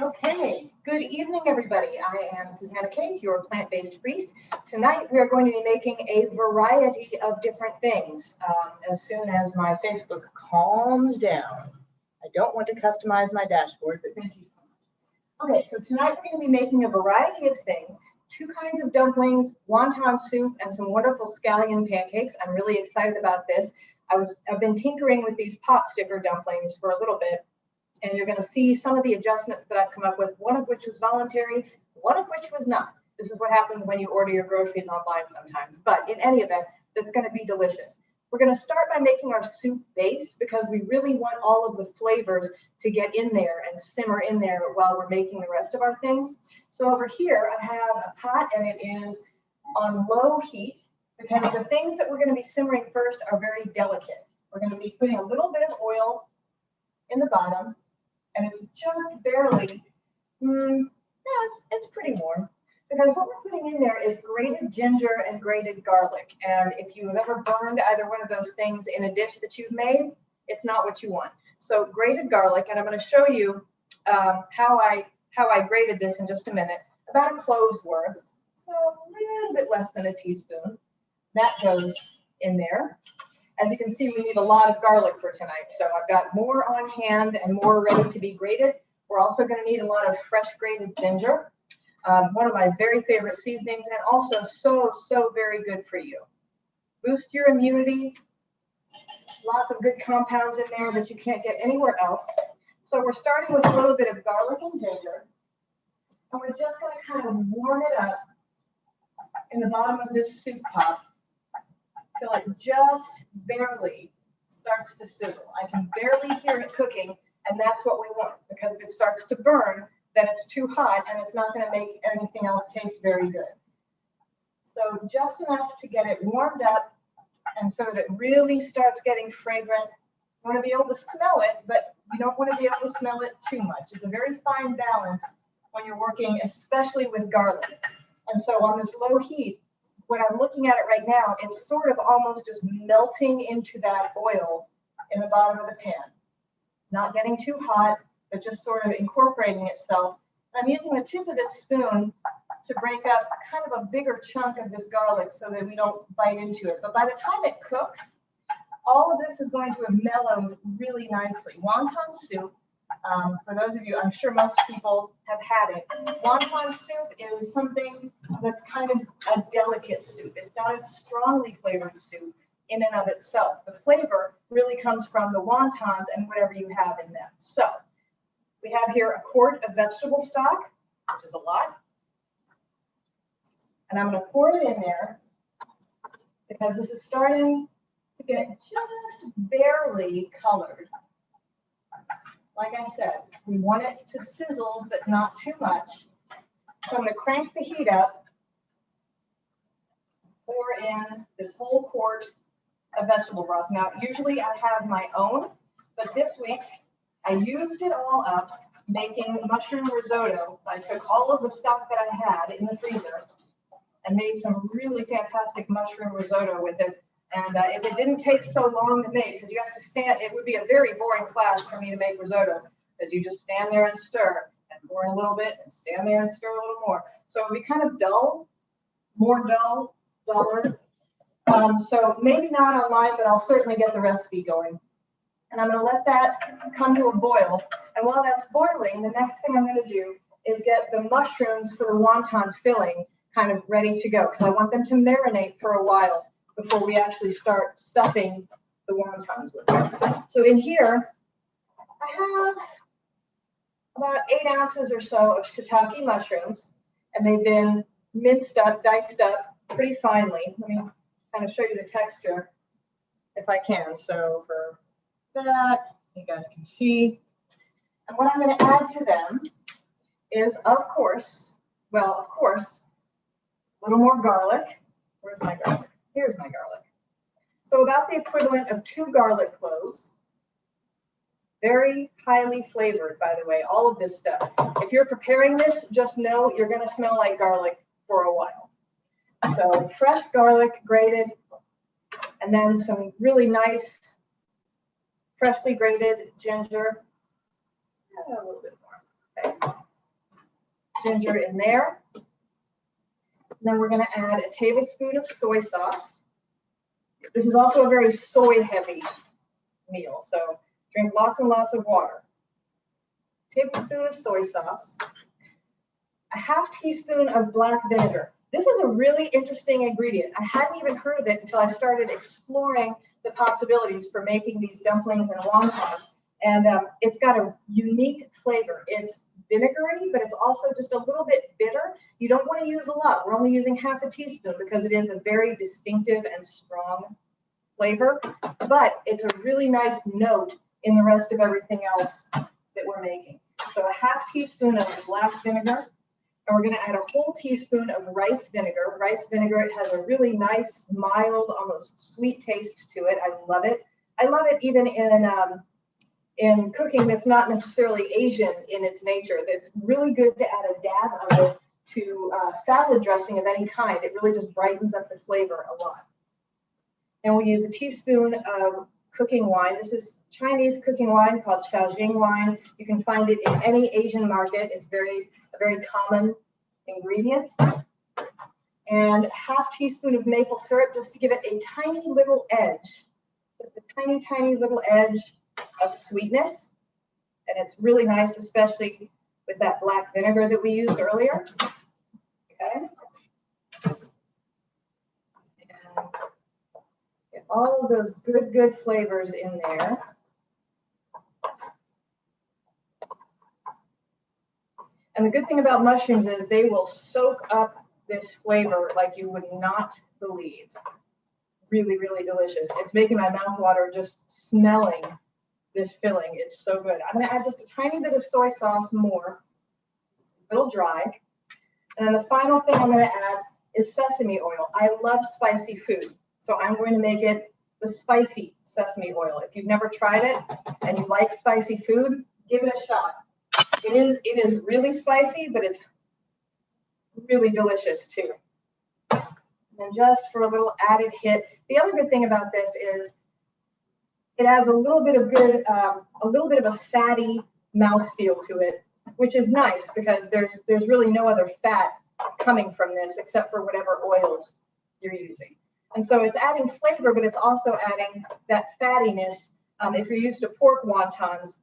Okay, good evening, everybody. I am Susanna Cates, your plant-based priest. Tonight, we are going to be making a variety of different things as soon as my Facebook calms down. I don't want to customize my dashboard, but thank you so much. Okay, so tonight we're going to be making a variety of things. 2 kinds of dumplings, wonton soup, and some wonderful scallion pancakes. I'm really excited about this. I've been tinkering with these pot sticker dumplings for a little bit. And you're going to see some of the adjustments that I've come up with, one of which was voluntary, one of which was not. This is what happens when you order your groceries online sometimes. But in any event, that's going to be delicious. We're going to start by making our soup base because we really want all of the flavors to get in there and simmer in there while we're making the rest of our things. So over here, I have a pot and it is on low heat because the things that we're going to be simmering first are very delicate. We're going to be putting a little bit of oil in the bottom. And it's just barely, it's pretty warm. Because what we're putting in there is grated ginger and grated garlic. And if you have ever burned either one of those things in a dish that you've made, it's not what you want. So grated garlic, and I'm going to show you how I grated this in just a minute. About a clove's worth, so a little bit less than a teaspoon. That goes in there. As you can see, we need a lot of garlic for tonight. So I've got more on hand and more ready to be grated. We're also going to need a lot of fresh grated ginger, one of my very favorite seasonings, and also so very good for you. Boost your immunity. Lots of good compounds in there that you can't get anywhere else. So we're starting with a little bit of garlic and ginger. And we're just going to kind of warm it up in the bottom of this soup pot till it just barely starts to sizzle. I can barely hear it cooking, and that's what we want, because if it starts to burn, then it's too hot and it's not going to make anything else taste very good. So just enough to get it warmed up and so that it really starts getting fragrant. You want to be able to smell it, but you don't want to be able to smell it too much. It's a very fine balance when you're working, especially with garlic. And so on this low heat, when I'm looking at it right now, it's sort of almost just melting into that oil in the bottom of the pan. Not getting too hot, but just sort of incorporating itself. And I'm using the tip of this spoon to break up kind of a bigger chunk of this garlic so that we don't bite into it. But by the time it cooks, all of this is going to have mellowed really nicely. Wonton soup, for those of you, I'm sure most people have had it. Wonton soup is something that's kind of a delicate soup. It's not a strongly flavored soup in and of itself. The flavor really comes from the wontons and whatever you have in them. So we have here a quart of vegetable stock, which is a lot. And I'm going to pour it in there because this is starting to get just barely colored. Like I said, we want it to sizzle, but not too much. So I'm going to crank the heat up, pour in this whole quart of vegetable broth. Now, usually I have my own, but this week I used it all up making mushroom risotto. I took all of the stuff that I had in the freezer and made some really fantastic mushroom risotto with it. And if it didn't take so long to make, because you have to stand, it would be a very boring class for me to make risotto, because you just stand there and stir and pour in a little bit and stand there and stir a little more. So it would be kind of dull, more dull, duller. So maybe not online, but I'll certainly get the recipe going. And I'm going to let that come to a boil. And while that's boiling, the next thing I'm going to do is get the mushrooms for the wonton filling kind of ready to go, because I want them to marinate for a while before we actually start stuffing the wontons with them. So in here, I have about 8 ounces or so of shiitake mushrooms, and they've been minced up, diced up pretty finely. Let me kind of show you the texture if I can. So for that, you guys can see. And what I'm going to add to them is, of course, a little more garlic. Where's my garlic? Here's my garlic. So about the equivalent of 2 garlic cloves. Very highly flavored, by the way, all of this stuff. If you're preparing this, just know you're going to smell like garlic for a while. So fresh garlic grated, and then some really nice freshly grated ginger. A little bit more. Okay. ginger in there. Then we're going to add a tablespoon of soy sauce. This is also a very soy heavy meal, so drink lots and lots of water. Tablespoon of soy sauce. A half teaspoon of black vinegar. This is a really interesting ingredient. I hadn't even heard of it until I started exploring the possibilities for making these dumplings and wonton. And it's got a unique flavor. It's vinegary, but it's also just a little bit bitter. You don't want to use a lot. We're only using half a teaspoon because it is a very distinctive and strong flavor, but it's a really nice note in the rest of everything else that we're making. So a half teaspoon of black vinegar, and we're going to add a whole teaspoon of rice vinegar. Rice vinegar, it has a really nice, mild, almost sweet taste to it. I love it. I love it even in cooking that's not necessarily Asian in its nature. It's really good to add a dab of it to salad dressing of any kind. It really just brightens up the flavor a lot. And we'll use a teaspoon of cooking wine. This is Chinese cooking wine called Shaojing wine. You can find it in any Asian market. It's a very common ingredient. And a half teaspoon of maple syrup just to give it a tiny little edge. Just a tiny, tiny little edge of sweetness. And it's really nice, especially with that black vinegar that we used earlier. Okay. And get all of those good flavors in there. And the good thing about mushrooms is they will soak up this flavor like you would not believe. Really, really delicious. It's making my mouth water just smelling this filling. It's so good. I'm going to add just a tiny bit of soy sauce more, a little dry. And then the final thing I'm going to add is sesame oil. I love spicy food, so I'm going to make it the spicy sesame oil. If you've never tried it and you like spicy food, give it a shot. It is really spicy, but it's really delicious too. And just for a little added hit, the other good thing about this is it has a little bit of a fatty mouthfeel to it, which is nice because there's really no other fat coming from this except for whatever oils you're using. And so it's adding flavor, but it's also adding that fattiness. If you're used to pork wontons,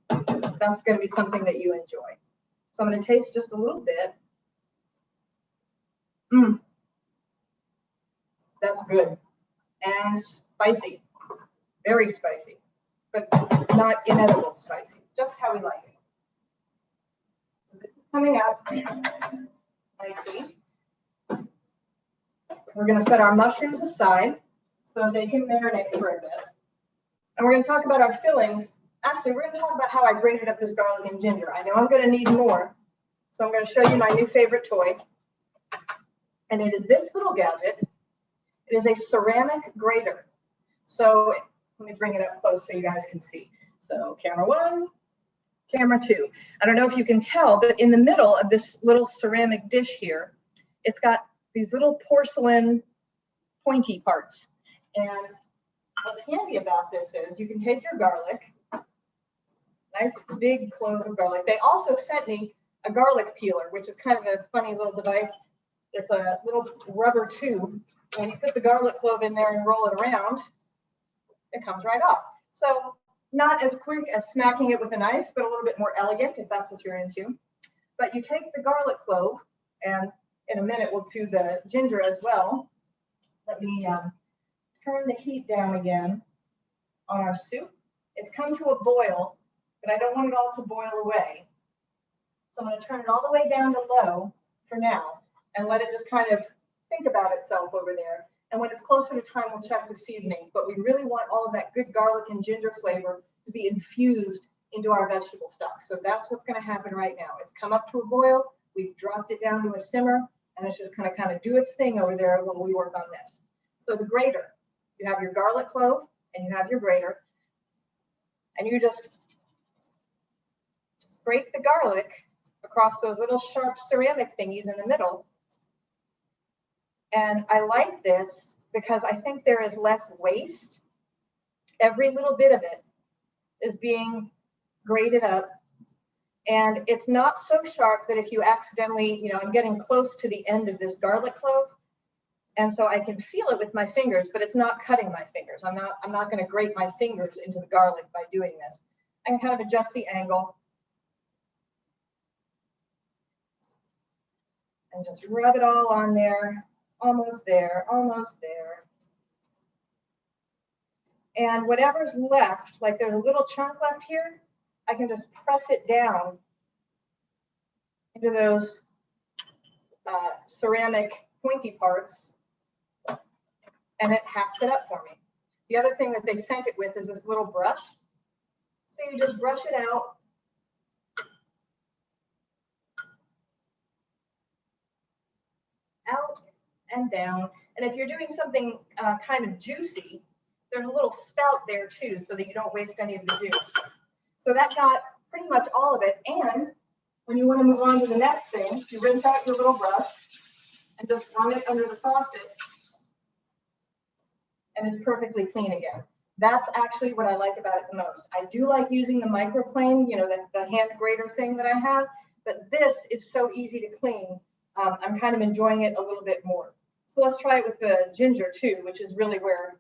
that's going to be something that you enjoy. So I'm going to taste just a little bit. That's good. And spicy. Very spicy. But not inedible spicy. Just how we like it. So this is coming up nicely. We're going to set our mushrooms aside so they can marinate for a bit. And we're going to talk about our fillings. Actually, we're going to talk about how I grated up this garlic and ginger. I know I'm going to need more. So I'm going to show you my new favorite toy. And it is this little gadget. It is a ceramic grater. So let me bring it up close so you guys can see. So camera one, camera two. I don't know if you can tell, but in the middle of this little ceramic dish here, it's got these little porcelain pointy parts. And what's handy about this is you can take your garlic, nice big clove of garlic. They also sent me a garlic peeler, which is kind of a funny little device. It's a little rubber tube. When you put the garlic clove in there and roll it around, it comes right off. So not as quick as smacking it with a knife, but a little bit more elegant if that's what you're into. But you take the garlic clove, and in a minute we'll do the ginger as well. Let me turn the heat down again on our soup. It's come to a boil, but I don't want it all to boil away. So I'm going to turn it all the way down to low for now and let it just kind of think about itself over there. And when it's closer to time, we'll check the seasonings. But we really want all of that good garlic and ginger flavor to be infused into our vegetable stock. So that's what's going to happen right now. It's come up to a boil. We've dropped it down to a simmer, and it's just going to kind of do its thing over there when we work on this. So the grater, you have your garlic clove and you have your grater, and you just scrape the garlic across those little sharp ceramic thingies in the middle. And I like this because I think there is less waste. Every little bit of it is being grated up And it's not so sharp that if you accidentally, you know, I'm getting close to the end of this garlic clove, and so I can feel it with my fingers, but it's not cutting my fingers. I'm not going to grate my fingers into the garlic by doing this. I can kind of adjust the angle and just rub it all on there, almost there, almost there. And whatever's left, like there's a little chunk left here, I can just press it down into those ceramic pointy parts, and it hacks it up for me. The other thing that they sent it with is this little brush. So you just brush it out. Out and down. And if you're doing something kind of juicy, there's a little spout there too, so that you don't waste any of the juice. So that got pretty much all of it. And when you want to move on to the next thing, you rinse out your little brush and just run it under the faucet, and it's perfectly clean again. That's actually what I like about it the most. I do like using the microplane, you know, the hand grater thing that I have, but this is so easy to clean. I'm kind of enjoying it a little bit more. So let's try it with the ginger too, which is really where,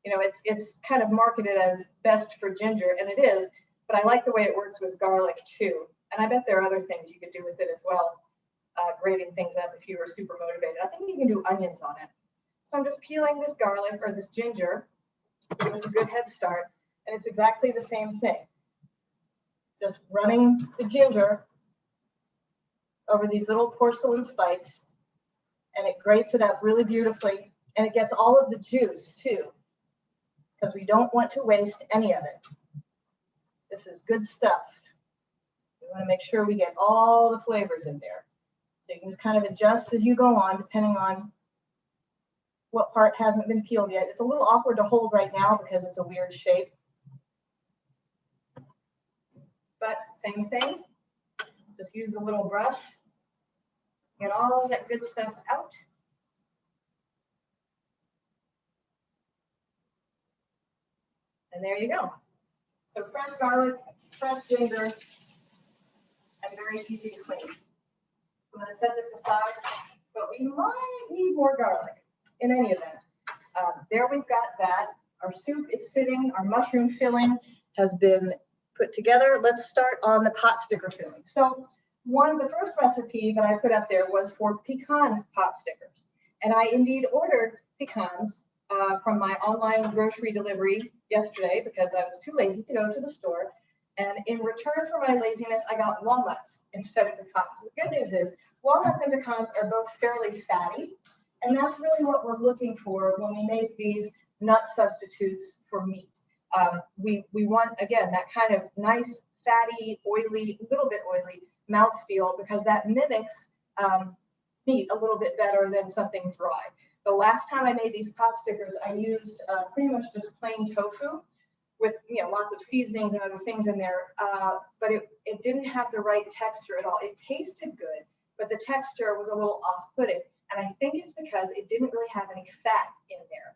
you know, it's kind of marketed as best for ginger, and it is, but I like the way it works with garlic too. And I bet there are other things you could do with it as well, grating things up if you were super motivated. I think you can do onions on it. So I'm just peeling this garlic or this ginger. Give us a good head start, and it's exactly the same thing. Just running the ginger over these little porcelain spikes, and it grates it up really beautifully, and it gets all of the juice too, because we don't want to waste any of it. This is good stuff. We want to make sure we get all the flavors in there. So you can just kind of adjust as you go on, depending on what part hasn't been peeled yet. It's a little awkward to hold right now because it's a weird shape. But same thing, just use a little brush, get all that good stuff out. And there you go. So fresh garlic, fresh ginger, and very easy to clean. I'm going to set this aside, but we might need more garlic. In any event, there we've got that. Our soup is sitting, our mushroom filling has been put together. Let's start on the pot sticker filling. So the first recipe that I put up there was for pecan pot stickers. And I indeed ordered pecans from my online grocery delivery yesterday because I was too lazy to go to the store. And in return for my laziness, I got walnuts instead of pecans. The good news is walnuts and pecans are both fairly fatty. And that's really what we're looking for when we make these nut substitutes for meat. We want, again, that kind of nice, fatty, oily, little bit oily mouthfeel, because that mimics meat a little bit better than something dry. The last time I made these pot stickers, I used pretty much just plain tofu with, you know, lots of seasonings and other things in there, but it didn't have the right texture at all. It tasted good, but the texture was a little off-putting. And I think it's because it didn't really have any fat in there.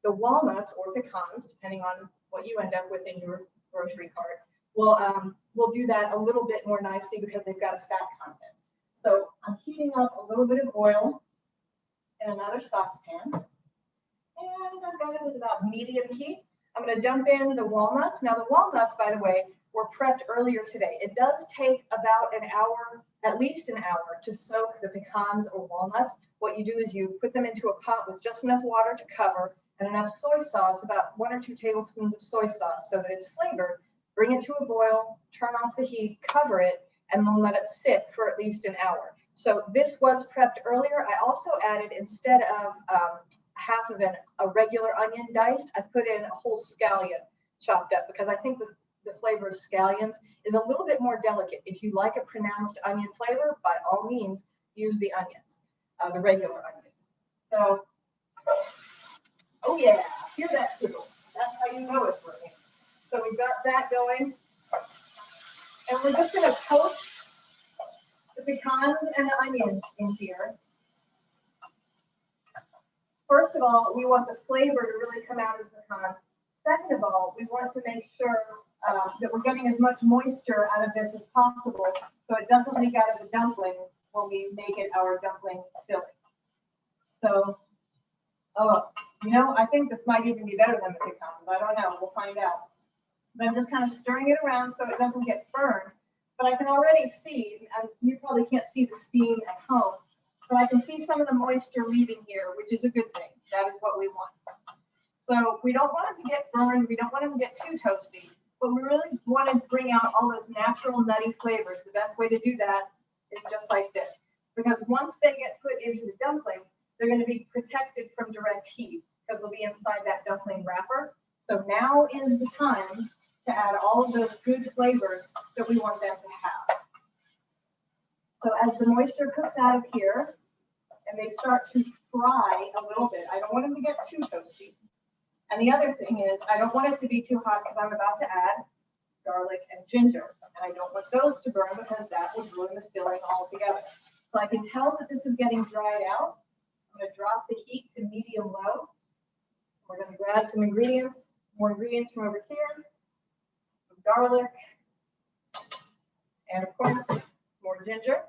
The walnuts or pecans, depending on what you end up with in your grocery cart, will do that a little bit more nicely because they've got a fat content. So I'm heating up a little bit of oil in another saucepan. And I've got it at about medium heat. I'm going to dump in the walnuts. Now the walnuts, by the way, were prepped earlier today. It does take about an hour, at least an hour, to soak the pecans or walnuts. What you do is you put them into a pot with just enough water to cover and enough soy sauce, about 1 or 2 tablespoons of soy sauce so that it's flavored. Bring it to a boil, turn off the heat, cover it, and then let it sit for at least an hour. So this was prepped earlier. I also added, instead of half of a regular onion diced, I put in a whole scallion chopped up because I think the flavor of scallions is a little bit more delicate. If you like a pronounced onion flavor, by all means, use the onions, the regular onions. So, oh yeah, hear that sizzle. That's how you know it's working. So we've got that going. And we're just going to toast the pecans and the onions in here. First of all, we want the flavor to really come out of the pecans. Second of all, we want to make sure that we're getting as much moisture out of this as possible so it doesn't leak out of the dumplings when we make it our dumpling filling. So, I think this might even be better than the pecans. I don't know. We'll find out. But I'm just kind of stirring it around so it doesn't get burned. But I can already see, and you probably can't see the steam at home, but I can see some of the moisture leaving here, which is a good thing. That is what we want. So we don't want them to get burned. We don't want them to get too toasty, but we really want to bring out all those natural nutty flavors. The best way to do that is just like this, because once they get put into the dumpling, they're going to be protected from direct heat because they'll be inside that dumpling wrapper. So now is the time to add all of those good flavors that we want them to have. So as the moisture cooks out of here and they start to fry a little bit, I don't want them to get too toasty. And the other thing is, I don't want it to be too hot because I'm about to add garlic and ginger. And I don't want those to burn because that would ruin the filling altogether. So I can tell that this is getting dried out. I'm going to drop the heat to medium low. We're going to grab some ingredients, more ingredients from over here, some garlic, and of course, more ginger.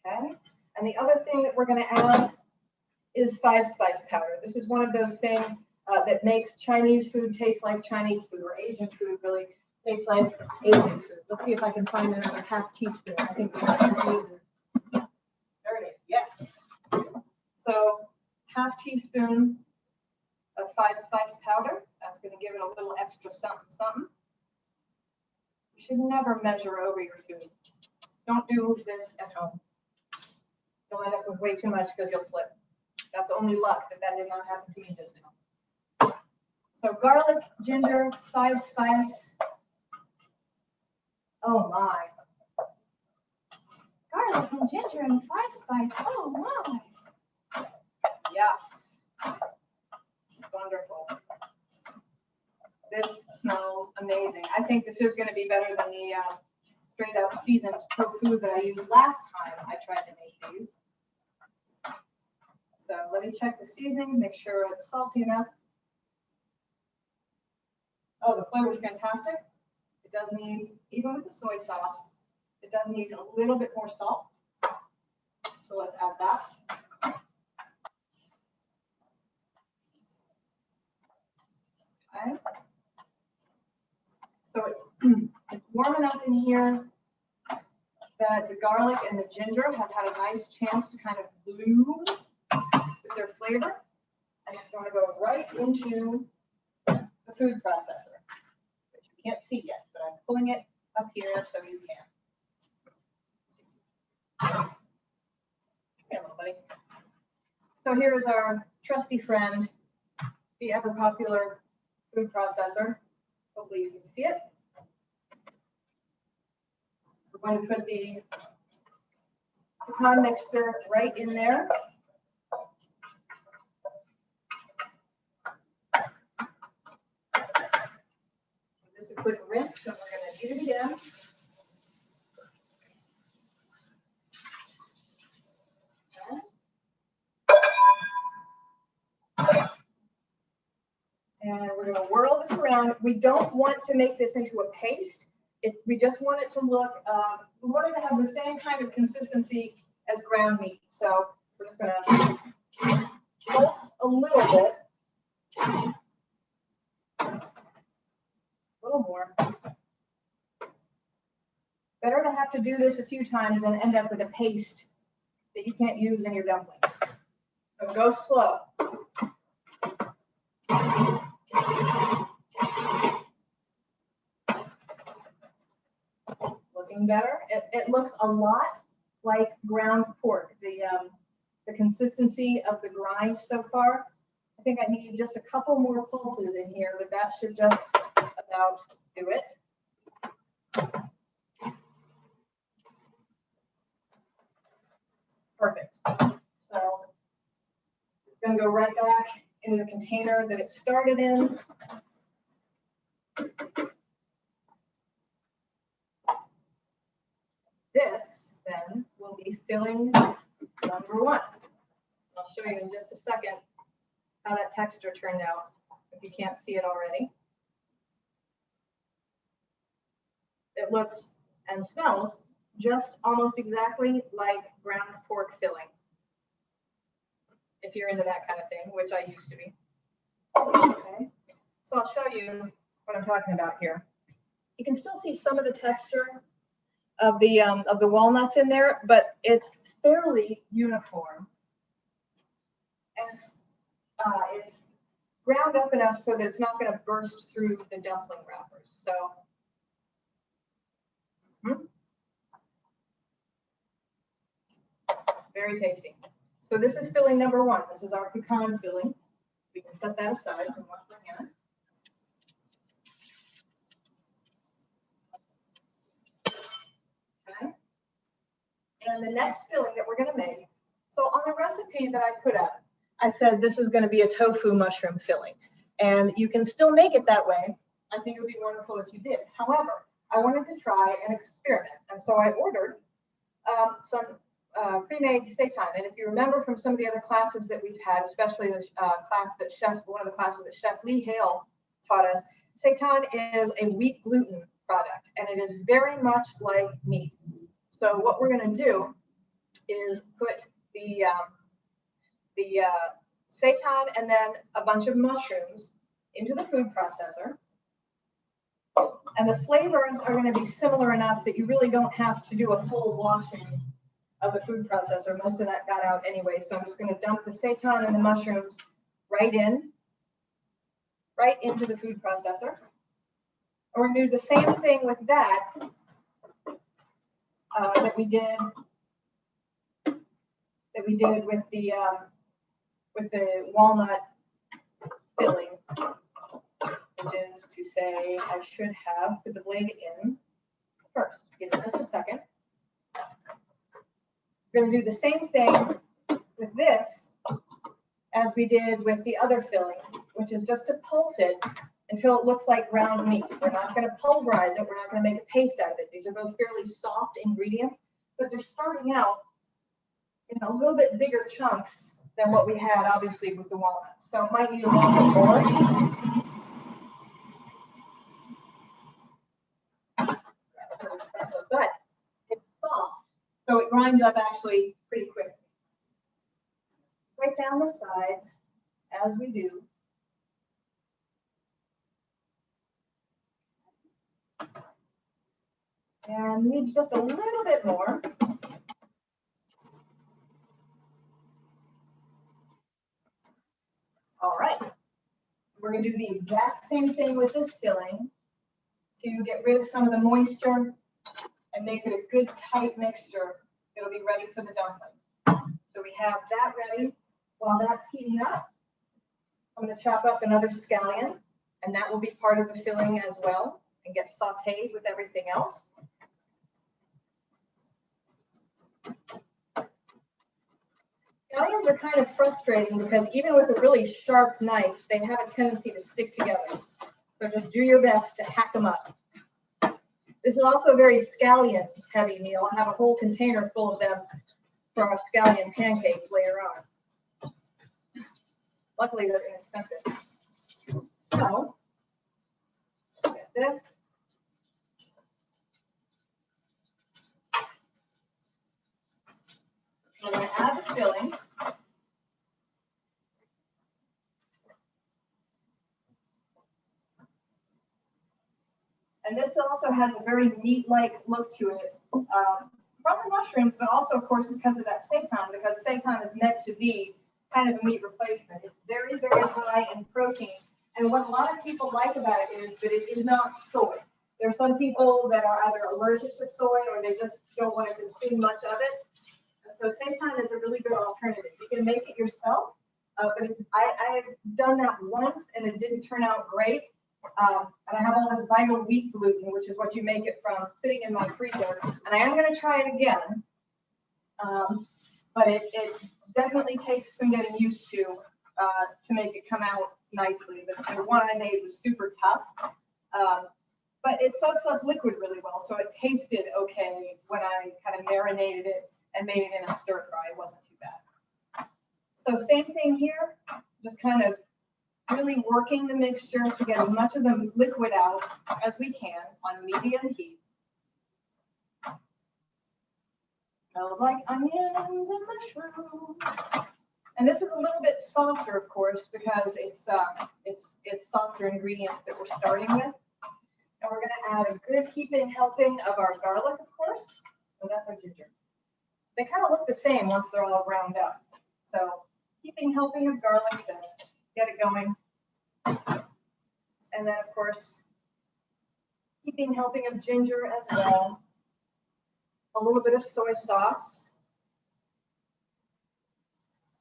Okay. And the other thing that we're going to add is 5-spice powder. This is one of those things that makes Chinese food taste like Chinese food, or Asian food really tastes like Asian food. Let's see if I can find another half teaspoon. I think the one uses. There it is. Yes. So half teaspoon of 5-spice powder. That's going to give it a little extra something, something. You should never measure over your food. Don't do this at home. You'll end up with way too much because you'll slip. That's only luck that did not happen to me just now. So garlic, ginger, 5-spice. Oh my. Garlic and ginger and 5-spice. Oh my. Yes. Wonderful. This smells amazing. I think this is going to be better than the straight up seasoned tofu that I used last time I tried to make these. So let me check the seasonings, make sure it's salty enough. Oh, the flavor is fantastic. It does need, even with the soy sauce, it does need a little bit more salt. So let's add that. Okay. So it's warm enough in here that the garlic and the ginger have had a nice chance to kind of bloom with their flavor. And it's going to go right into the food processor, which you can't see yet, but I'm pulling it up here so you can. Here, little buddy. So here is our trusty friend, the ever popular food processor. Hopefully you can see it. We're going to put the pecan mixture right in there. Just a quick rinse, and we're going to do it again. And we're going to whirl this around. We don't want to make this into a paste. We just want it to look, we want it to have the same kind of consistency as ground meat. So we're just going to pulse a little bit. A little more. Better to have to do this a few times than end up with a paste that you can't use in your dumplings. So go slow. Looking better. It looks a lot like ground pork. The consistency of the grind so far. I think I need just a couple more pulses in here, but that should just about do it. Perfect. So it's going to go right back into the container that it started in. This then will be filling number one. I'll show you in just a second how that texture turned out. if you can't see it already. It looks and smells just almost exactly like ground pork filling, if you're into that kind of thing, which I used to be. Okay, so I'll show you what I'm talking about here. You can still see some of the texture of the walnuts in there, but it's fairly uniform, and it's ground up enough so that it's not going to burst through the dumpling wrappers. So. Very tasty. So this is filling number one. This is our pecan filling. We can set that aside and wash our hands. Okay. And the next filling that we're going to make, so on the recipe that I put up, I said this is going to be a tofu mushroom filling. And you can still make it that way. I think it would be wonderful if you did. However, I wanted to try an experiment. And so I ordered some pre-made seitan. And if you remember from some of the other classes that we've had, especially the class that one of the classes that Chef Lee Hale taught us, seitan is a wheat gluten product, and it is very much like meat. So what we're going to do is put the seitan and then a bunch of mushrooms into the food processor. And the flavors are going to be similar enough that you really don't have to do a full washing of the food processor. Most of that got out anyway. So I'm just going to dump the seitan and the mushrooms right into the food processor. And we're going to do the same thing with that that we did with the walnut filling, which is to say I should have put the blade in first. Give it just a second. We're going to do the same thing with this as we did with the other filling, which is just to pulse it until it looks like ground meat. We're not going to pulverize it. We're not going to make a paste out of it. These are both fairly soft ingredients, but they're starting out in a little bit bigger chunks than what we had, obviously, with the walnuts. So it might need a little bit more. But it's soft, so it grinds up actually pretty quickly. Right down the sides, as we do. And needs just a little bit more. All right. We're going to do the exact same thing with this filling to get rid of some of the moisture and make it a good tight mixture. It'll be ready for the dumplings. So we have that ready. While that's heating up, I'm going to chop up another scallion, and that will be part of the filling as well and get sauteed with everything else. Scallions are kind of frustrating because even with a really sharp knife, they have a tendency to stick together. So just do your best to hack them up. This is also a very scallion heavy meal. I have a whole container full of them for our scallion pancakes later on. Luckily, they're inexpensive. So, get this. I'm going to add the filling. And this also has a very meat-like look to it from the mushrooms, but also, of course, because of that seitan, because seitan is meant to be kind of a meat replacement. It's very, very high in protein. And what a lot of people like about it is that it is not soy. There are some people that are either allergic to soy or they just don't want to consume much of it. So seitan is a really good alternative. You can make it yourself, but I have done that once and it didn't turn out great. And I have all this vital wheat gluten, which is what you make it from, sitting in my freezer. And I am going to try it again, but it definitely takes some getting used to make it come out nicely. The one I made was super tough, but it soaks up liquid really well, so it tasted okay when I kind of marinated it and made it in a stir fry. It wasn't too bad. So same thing here, just kind of really working the mixture to get as much of the liquid out as we can on medium heat. Smells like onions and mushrooms. And this is a little bit softer, of course, because it's softer ingredients that we're starting with. And we're going to add a good heaping helping of our garlic, of course. So that's our ginger. They kind of look the same once they're all ground up. So heaping helping of garlic to get it going. And then, of course, heaping helping of ginger as well. A little bit of soy sauce.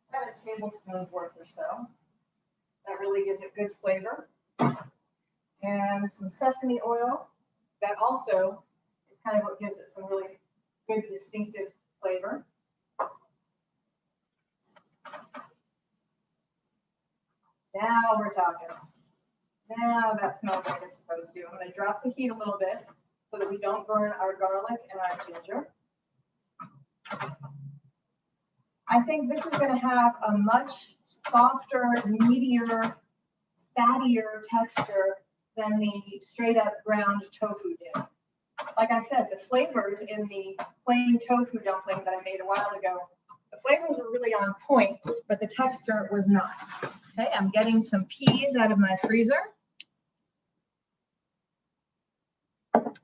About a tablespoon's worth or so. That really gives it good flavor. And some sesame oil. That also is kind of what gives it some really good distinctive flavor. Now we're talking. Now that smells like it's supposed to. I'm going to drop the heat a little bit so that we don't burn our garlic and our ginger. I think this is going to have a much softer, meatier, fattier texture than the straight up ground tofu did. Like I said, the flavors in the plain tofu dumpling that I made a while ago, the flavors were really on point, but the texture was not. Okay, I'm getting some peas out of my freezer.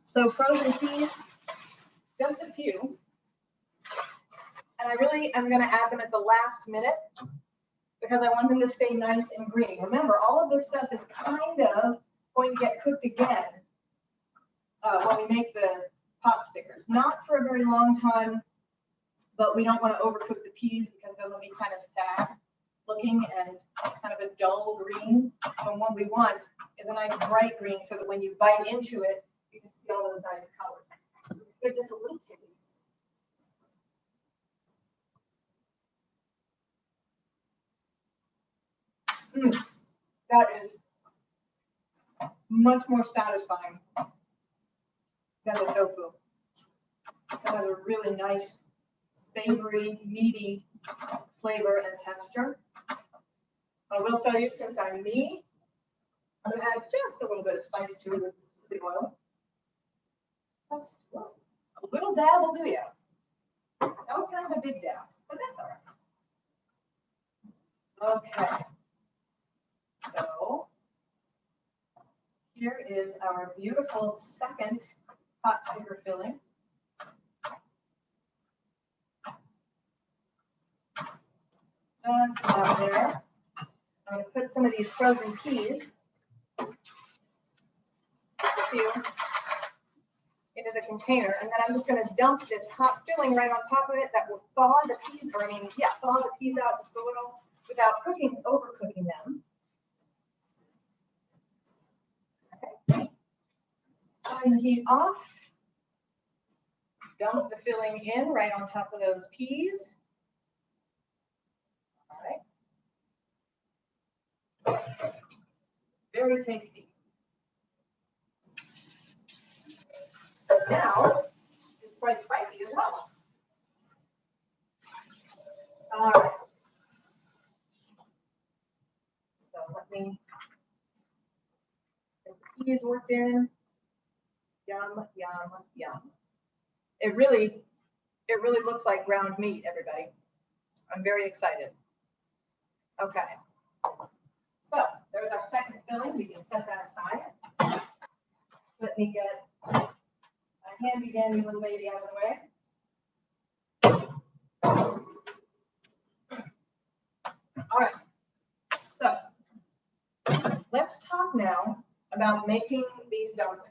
So frozen peas, just a few. And I really am going to add them at the last minute because I want them to stay nice and green. Remember, all of this stuff is kind of going to get cooked again when we make the pot stickers. Not for a very long time, but we don't want to overcook the peas because then they'll be kind of sad looking and kind of a dull green. And what we want is a nice bright green so that when you bite into it, you can see all those nice colors. Give this a little taste. That is much more satisfying than the tofu. It has a really nice, savory, meaty flavor and texture. I will tell you, since I'm me, I'm going to add just a little bit of spice to it with the oil. Just a little dab will do you. That was kind of a big dab, but that's all right. Okay. So here is our beautiful second pot sticker filling. Just about there. I'm going to put some of these frozen peas, a few, into the container, and then I'm just going to dump this hot filling right on top of it that will thaw the peas, thaw the peas out just a little without overcooking them. Okay. Turn the heat off. Dump the filling in right on top of those peas. All right. Very tasty. Now, it's quite spicy as well. All right. So let me get the peas worked in. Yum, yum, yum. It really looks like ground meat, everybody. I'm very excited. Okay. So there's our second filling. We can set that aside. Let me get a handy dandy little lady out of the way. All right. So let's talk now about making these dumplings.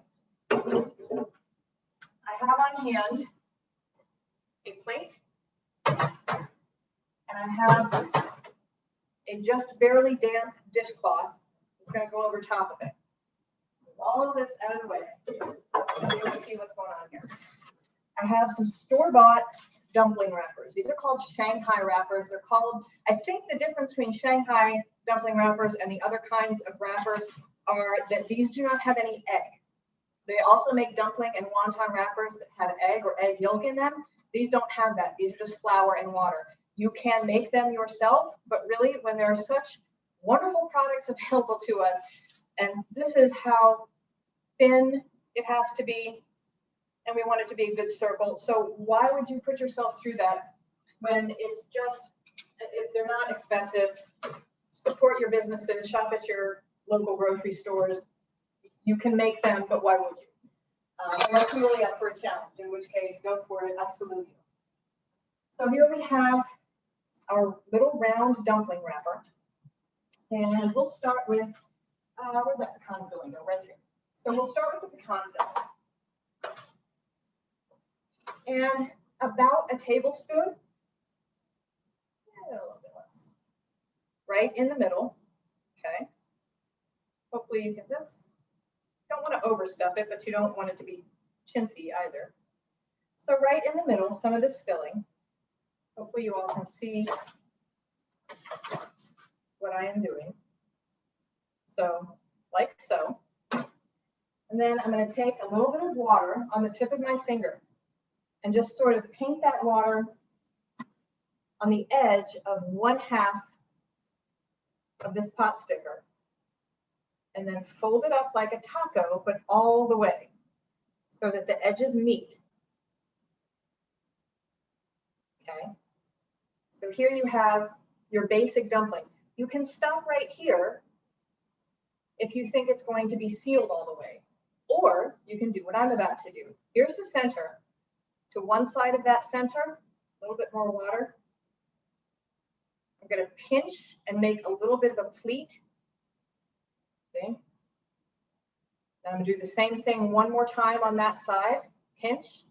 I have on hand a plate, and I have a just barely damp dishcloth that's going to go over top of it. With all of this out of the way, you'll be able to see what's going on here. I have some store-bought dumpling wrappers. These are called Shanghai wrappers. They're called, I think the difference between Shanghai dumpling wrappers and the other kinds of wrappers are that these do not have any egg. They also make dumpling and wonton wrappers that have egg or egg yolk in them. These don't have that. These are just flour and water. You can make them yourself, but really when there are such wonderful products available to us. And this is how thin it has to be. And we want it to be a good circle. So why would you put yourself through that when it's just, they're not expensive? Support your businesses, shop at your local grocery stores. You can make them, but why would you? Unless you're really up for a challenge, in which case, go for it, absolutely. So here we have our little round dumpling wrapper. And we'll start with, where'd that pecan filling go? Right here. So we'll start with the pecan filling. And about a tablespoon, a little bit less, right in the middle, okay? Hopefully you can, don't want to overstuff it, but you don't want it to be chintzy either. So right in the middle, some of this filling. Hopefully you all can see what I am doing. So, like so. And then I'm going to take a little bit of water on the tip of my finger and just sort of paint that water on the edge of 1/2 of this pot sticker. And then fold it up like a taco, but all the way so that the edges meet. Okay. So here you have your basic dumpling. You can stop right here if you think it's going to be sealed all the way, or you can do what I'm about to do. Here's the center. To one side of that center, a little bit more water. I'm going to pinch and make a little bit of a pleat. See? Now I'm going to do the same thing one more time on that side. Pinch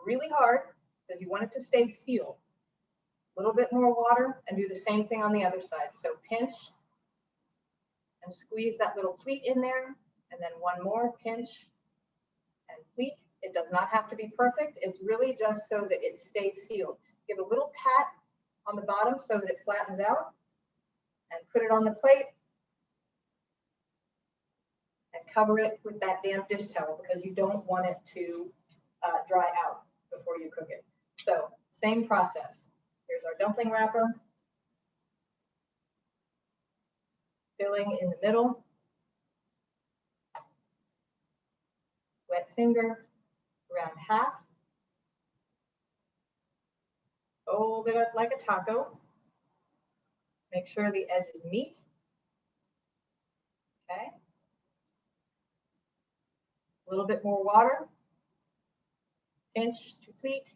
really hard because you want it to stay sealed. A little bit more water and do the same thing on the other side. So pinch and squeeze that little pleat in there, and then one more pinch and pleat. It does not have to be perfect. It's really just so that it stays sealed. Give a little pat on the bottom so that it flattens out, and put it on the plate and cover it with that damp dish towel because you don't want it to dry out before you cook it. So same process. Here's our dumpling wrapper. Filling in the middle. Wet finger, around 1/2. Fold it up like a taco. Make sure the edges meet. Okay. A little bit more water. Pinch to pleat.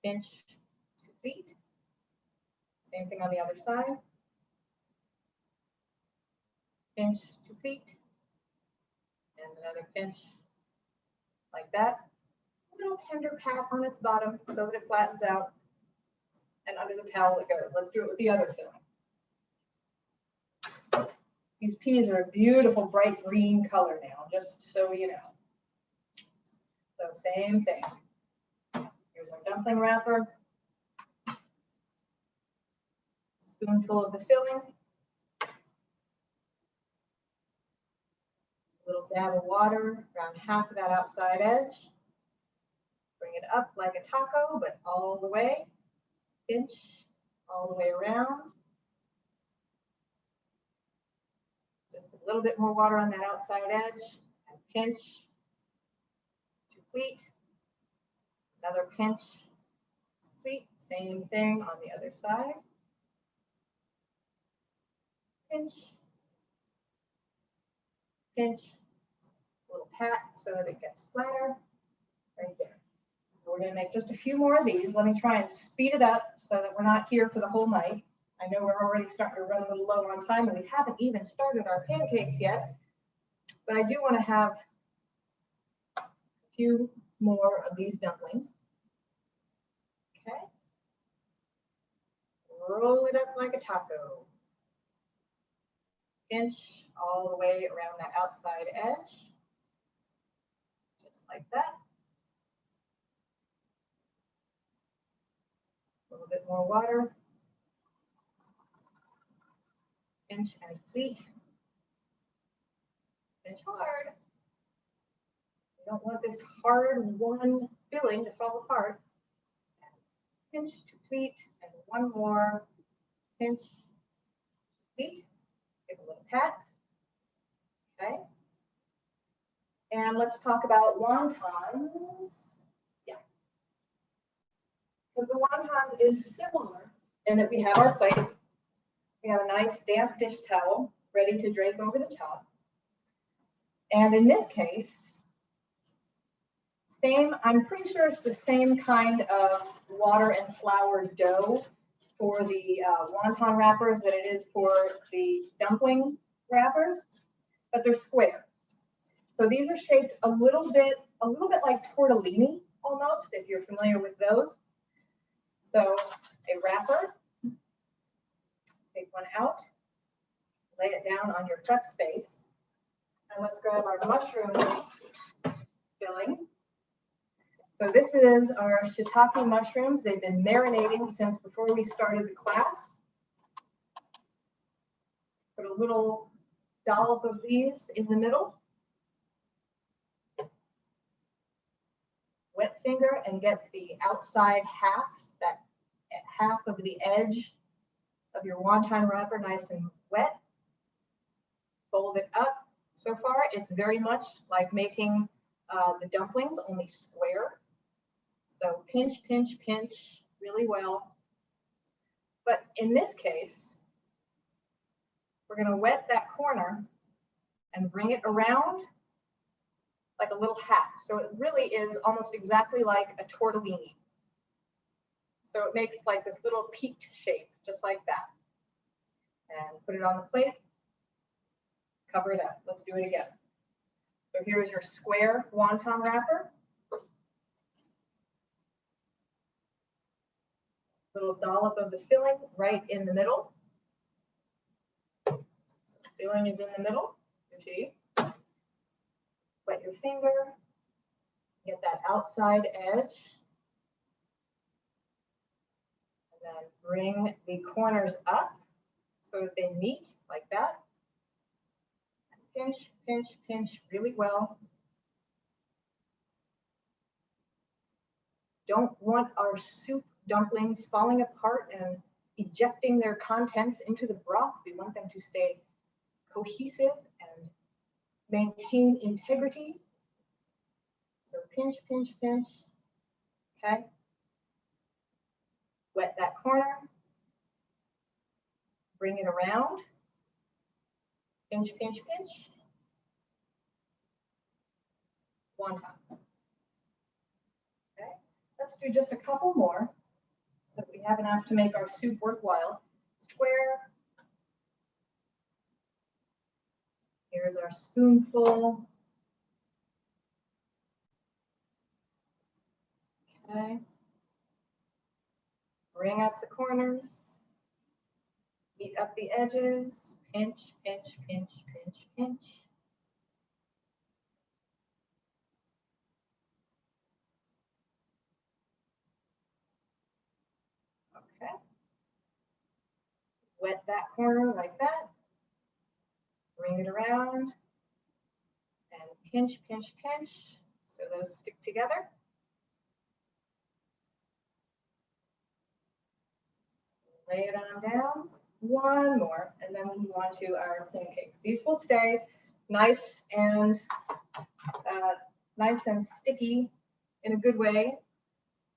Pinch to pleat. Same thing on the other side. Pinch to pleat. And another pinch like that. A little tender pat on its bottom so that it flattens out. And under the towel it goes. Let's do it with the other filling. These peas are a beautiful bright green color now, just so you know. So same thing. Here's our dumpling wrapper. Spoonful of the filling. A little dab of water around 1/2 of that outside edge. Bring it up like a taco, but all the way. Pinch all the way around. Just a little bit more water on that outside edge. And pinch to pleat. Another pinch to pleat. Same thing on the other side. Pinch. Pinch. A little pat so that it gets flatter. Right there. So we're going to make just a few more of these. Let me try and speed it up so that we're not here for the whole night. I know we're already starting to run a little low on time, and we haven't even started our pancakes yet. But I do want to have a few more of these dumplings. Okay. Roll it up like a taco. Pinch all the way around that outside edge. Just like that. A little bit more water. Pinch and pleat. Pinch hard. You don't want this hard one filling to fall apart. Pinch to pleat, and one more pinch feet, give a little pat. Okay. And let's talk about wontons. Yeah. Because the wonton is similar in that we have our plate. We have a nice damp dish towel ready to drape over the top. And in this case, I'm pretty sure it's the same kind of water and flour dough for the wonton wrappers that it is for the dumpling wrappers, but they're square. So these are shaped a little bit like tortellini almost, if you're familiar with those. So a wrapper, take one out, lay it down on your prep space, and let's grab our mushroom filling. So this is our shiitake mushrooms. They've been marinating since before we started the class. Put a little dollop of these in the middle. Wet finger and get the outside half, that half of the edge of your wonton wrapper nice and wet. Fold it up. So far, it's very much like making the dumplings, only square. So pinch, pinch, pinch really well. But in this case, we're going to wet that corner and bring it around like a little hat. So it really is almost exactly like a tortellini. So it makes like this little peaked shape, just like that. And put it on the plate, cover it up. Let's do it again. So here is your square wonton wrapper. Little dollop of the filling right in the middle. So filling is in the middle. See? Wet your finger. Get that outside edge. And then bring the corners up so that they meet like that. Pinch, pinch, pinch really well. Don't want our soup dumplings falling apart and ejecting their contents into the broth. We want them to stay cohesive and maintain integrity. So pinch, pinch, pinch. Okay. Wet that corner. Bring it around. Pinch, pinch, pinch. Wonton. Okay. Let's do just a couple more so that we have enough to make our soup worthwhile. Square. Here's our spoonful. Okay. Bring up the corners. Meet up the edges. Pinch, pinch, pinch, pinch, pinch. Okay. Wet that corner like that. Bring it around. And pinch, pinch, pinch. So those stick together. Lay it on down. One more, and then we'll move on to our pancakes. These will stay nice and sticky in a good way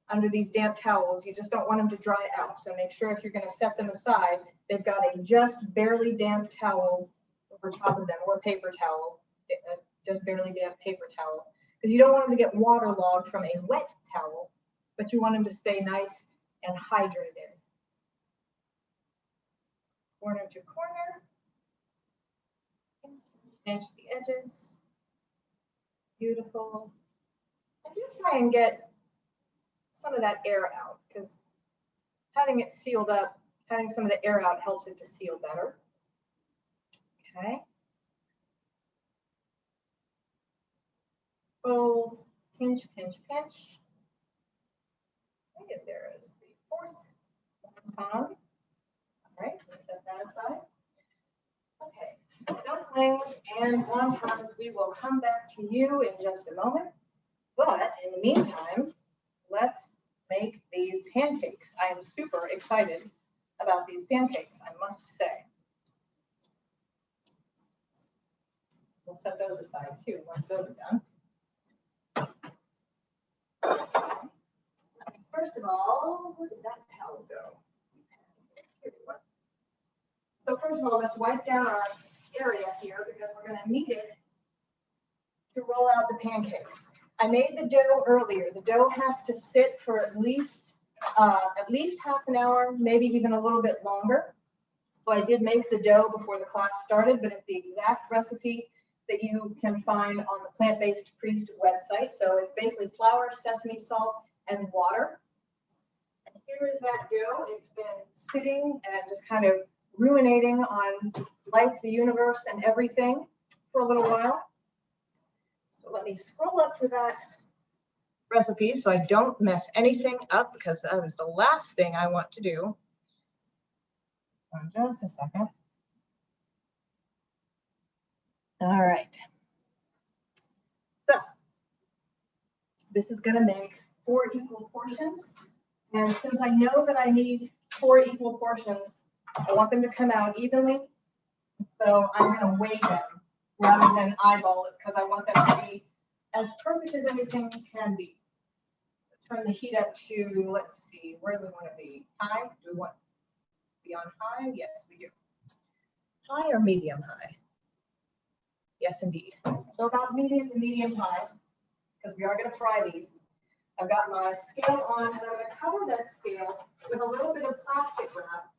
under these damp towels. You just don't want them to dry out. So make sure if you're going to set them aside, they've got a just barely damp towel over top of them, or a paper towel, just barely damp paper towel, because you don't want them to get waterlogged from a wet towel, but you want them to stay nice and hydrated. Corner to corner, pinch the edges, beautiful. And do try and get some of that air out, because having it sealed up, having some of the air out helps it to seal better. Okay. Fold, pinch, pinch, pinch. Okay, there is the fourth wonton. All right, let's set that aside. Okay, dumplings and wontons, we will come back to you in just a moment. But in the meantime, let's make these pancakes. I am super excited about these pancakes, I must say. We'll set those aside too once those are done. First of all, where did that towel go? So first of all, let's wipe down our area here because we're going to need it to roll out the pancakes. I made the dough earlier. The dough has to sit for at least half an hour, maybe even a little bit longer. So I did make the dough before the class started, but it's the exact recipe that you can find on the Plant-Based Priest website. So it's basically flour, sesame salt, and water. And here is that dough. It's been sitting and just kind of ruminating on life, the universe, and everything for a little while. So let me scroll up to that recipe so I don't mess anything up, because that is the last thing I want to do. Just a second. All right. So this is going to make 4 equal portions. And since I know that I need 4 equal portions, I want them to come out evenly. So I'm going to weigh them rather than eyeball it, because I want them to be as perfect as anything can be. Turn the heat up to, let's see, where do we want to be? High? Do we want to be on high? Yes, we do. High or medium high? Yes, indeed. So about medium to medium high, because we are going to fry these. I've got my scale on, and I'm going to cover that scale with a little bit of plastic wrap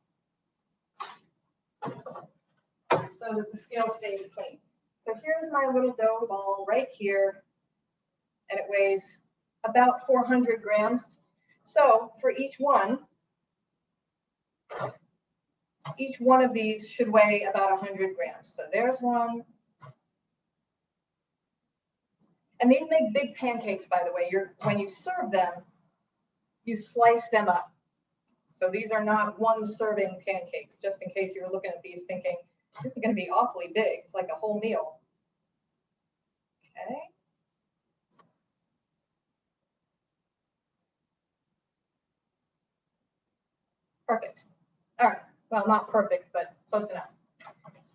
so that the scale stays clean. So here's my little dough ball right here, and it weighs about 400 grams. So for each one of these should weigh about 100 grams. So there's one. And these make big pancakes, by the way. When you serve them, you slice them up. So these are not 1 serving pancakes, just in case you were looking at these thinking, this is going to be awfully big. It's like a whole meal. Okay. Perfect. All right. Well, not perfect, but close enough.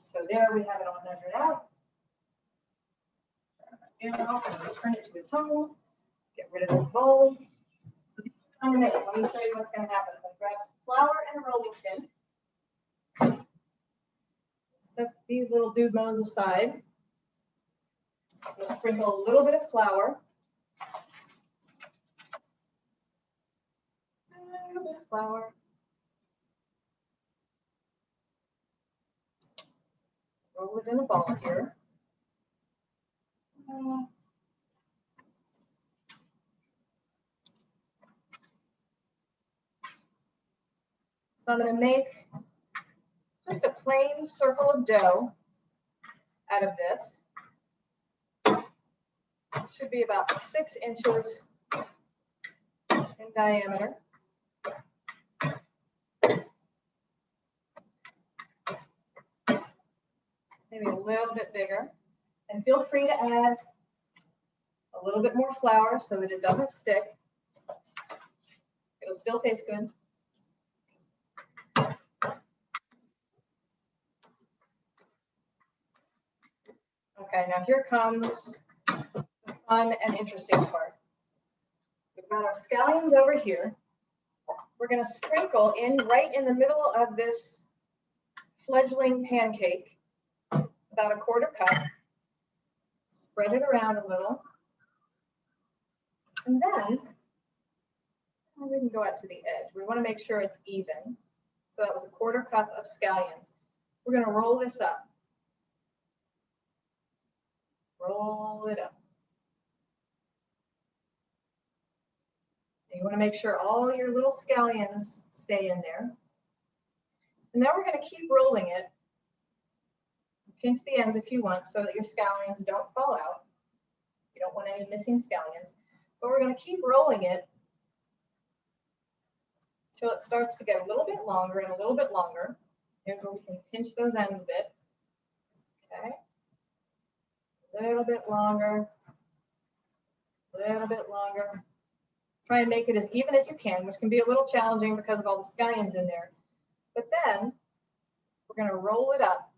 So there we have it all measured out. And I'll turn it to its home. Get rid of this bowl. In a minute, let me show you what's going to happen. I'm going to grab some flour and a rolling pin. Set these little dubos aside. I'm going to sprinkle a little bit of flour. A little bit of flour. Roll it in a ball here. So I'm going to make just a plain circle of dough out of this. It should be about 6 inches in diameter. Maybe a little bit bigger. And feel free to add a little bit more flour so that it doesn't stick. It'll still taste good. Okay, now here comes the fun and interesting part. We've got our scallions over here. We're going to sprinkle right in the middle of this fledgling pancake, about a 1/4 cup. Spread it around a little. And then we can go out to the edge. We want to make sure it's even. So that was a 1/4 cup of scallions. We're going to roll this up. Roll it up. And you want to make sure all your little scallions stay in there. And now we're going to keep rolling it. Pinch the ends if you want so that your scallions don't fall out. You don't want any missing scallions. But we're going to keep rolling it until it starts to get a little bit longer and a little bit longer. Here's where we can pinch those ends a bit. Okay. A little bit longer. A little bit longer. Try and make it as even as you can, which can be a little challenging because of all the scallions in there. But then we're going to roll it up